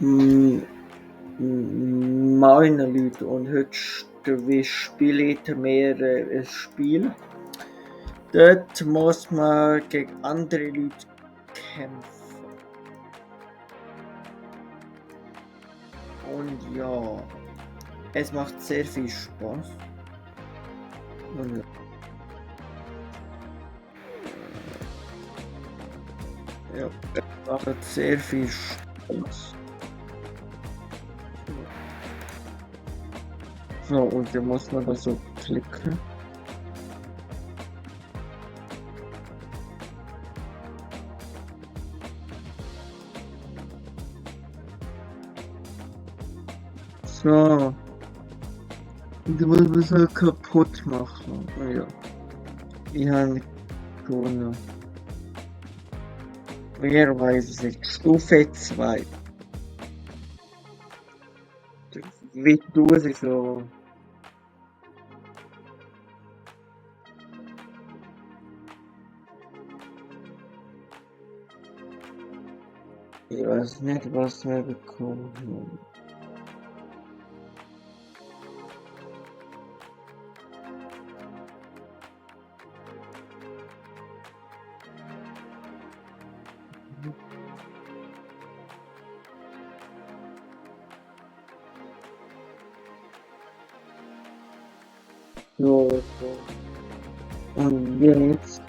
Hm, Moin Leute und heute spielen wir ein Spiel. Dort muss man gegen andere Leute kämpfen. Und ja, es macht sehr viel Spaß. Und ja, es macht sehr viel Spaß. So, und dann muss man da so klicken. So. Und dann muss man es halt kaputt machen. Ja. Ich habe gewonnen. Wer weiß es nicht. Stufe 2. Wie du es so. Ich weiß nicht, was wir bekommen haben. So, so. Und jetzt.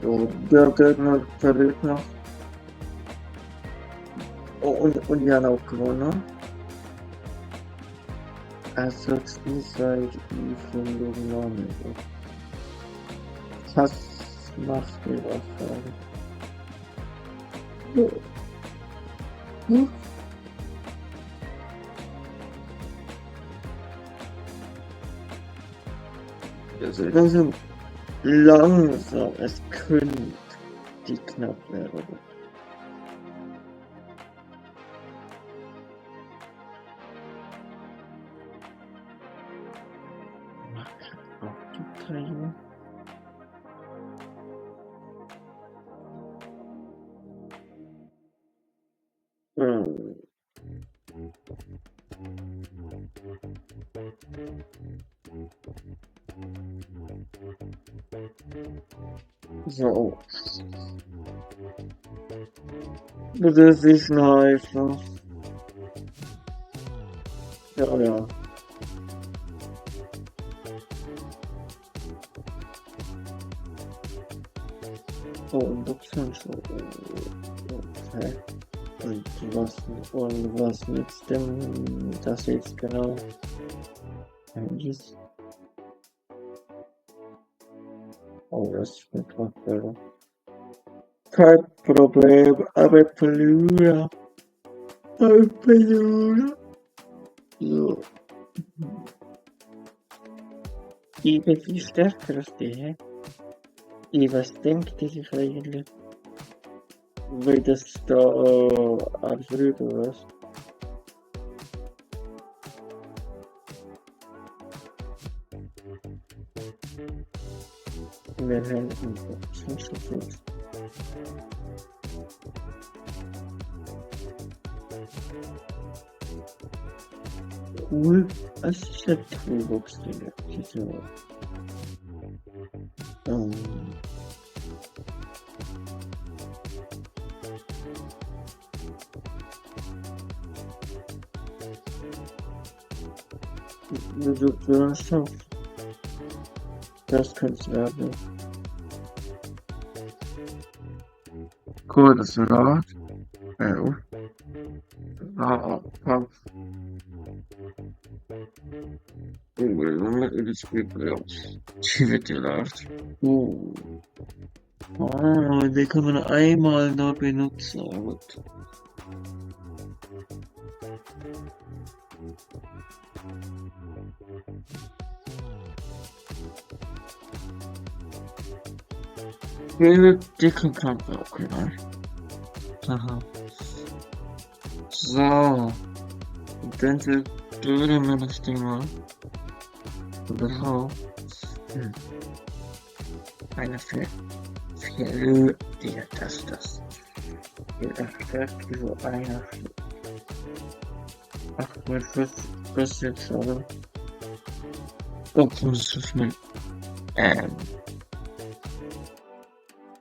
So, der Gegner verliert noch. Oh, und wir haben auch gewonnen. Also, ihr seid von Lugname. Was macht ihr wahrscheinlich? Hm? Also, das sind langsam, es könnte die knapp werden. Teile. Hm. So. Das ist nice. Ja, ja. Oh, und das sind so. Okay. Und was nützt denn das jetzt genau? Handys? Oh, das ist mit Waffel. Kein Problem, aber verlieren. Aber verlieren. So. Ich bin viel stärker als die, hä? Was denkt ihr sich eigentlich? Weil das da alles rüber, was? Wir haben sind schon gut. Cool. Es ist eine Toolbox drin. So. Du hast schon. Das könnte es werden. Cool, das Rad. Ja. Kampf. Das geht ja. Chivetelart. Den kann man einmal noch benutzen. Gut. Dicken Kampf auch, okay. Aha. So. Und dann zerstören wir das Ding mal. Überhaupt. Eine Fälle. Digga, das. Hier erstreckt so einer. Ach, was jetzt aber? Oh, muss das mal. Ähm,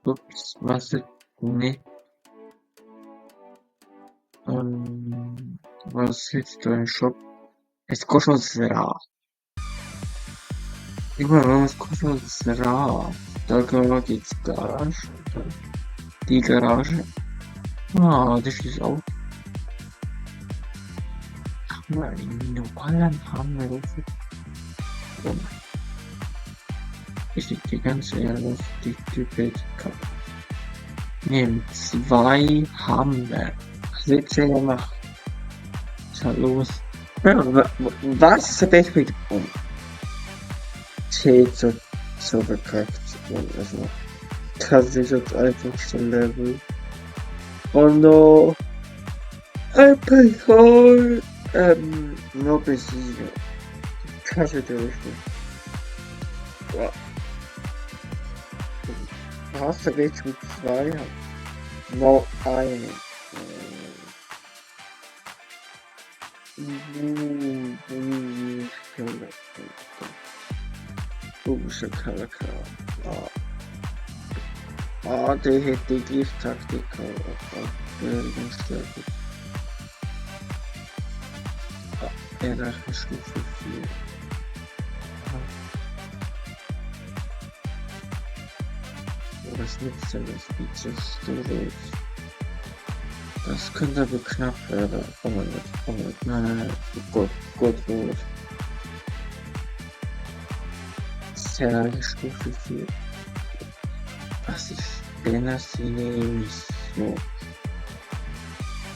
ups, was ist? Nee. Was jetzt da im Shop? Es kostet Sera. Immer was kostet Sera? Da geht's Garage. Die Garage. Ah, das ist auch. In Holland haben wir das. Ich die ganze ehrlich, die Typ nehmen 2 Hammer. Sitze ja noch. Was ist halt los? Ja, was ist das mit T so bekackt? Also, das ist jetzt einfach so Level. Und noch Alkohol, noch besiegen. Das ist ja richtig. Ja. Was du jetzt mit 2 haben? Noch eine. Kalaka. Der hätte die gleiche Taktik gehabt. Erreiche Stufe 4. Was nützt denn das Features Storage? Das könnte aber knapp werden. Oh mein Gott. Nein. Gott. Erreiche Stufe 4. Was ist denn das Mission?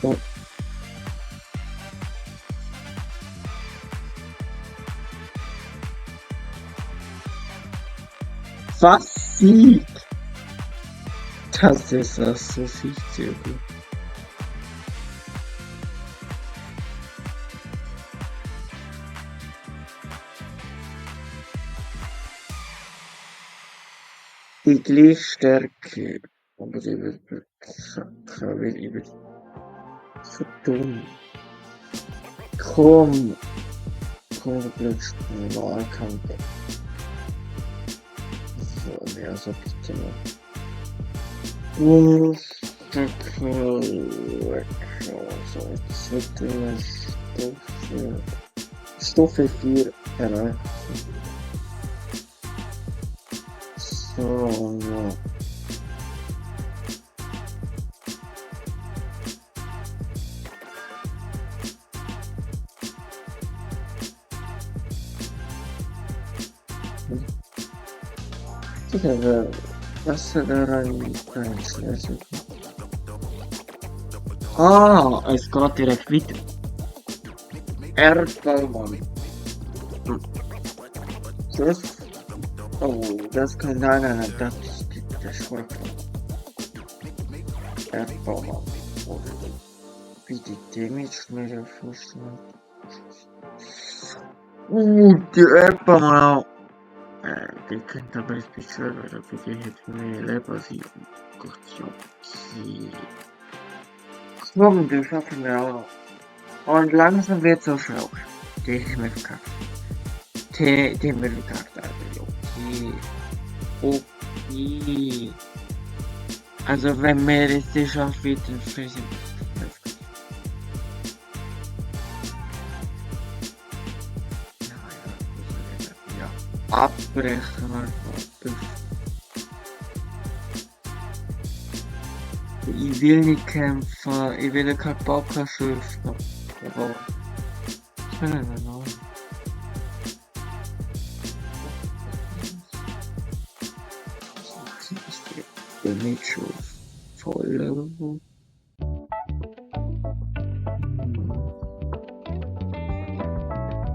Oh. Was sieht? Das ist das, so sieht sehr gut. Die Gleichstärke, aber die wird so dumm. Komm, du bleibst Nahkampf. So, mehr so bitte noch. So, jetzt wird Stufe 4 erreicht. So, ja. Was da reinschließen? Es geht direkt weiter. Erdballmann. Das? Oh, das kann nein, das ist voll. Erdballmann. Wie die Damage mir vorstellen. Die Erdballmann. Die könnte aber ein bisschen werden, für die hätte mehr Leben sein. Gott, ja, okay. Komm, du schaffen wir auch. Und langsam wird so schlau. Die ist mir verkackt. Die mir verkackt, aber okay. Also, wenn wir es nicht schaffen, wird dann fressen. Abbrechen einfach. Ich will nicht kämpfen, ich will keinen Bock schürfen. Aber ich will nicht noch. Ich bin nicht schon voll.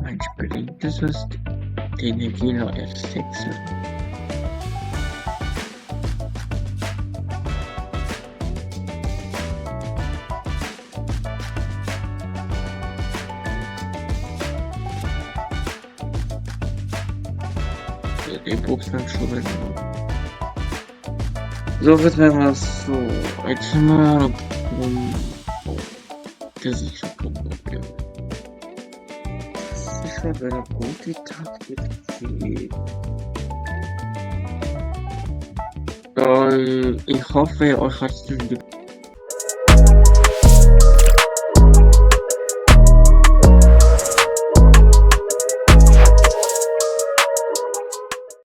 Meinst du, bringt das was? Die Energie noch ersetzen. Den Boxen schon wieder. So wird mir was so einmal gesichert probieren. Sicher bei der Multitasking. Ich hoffe, euch hat es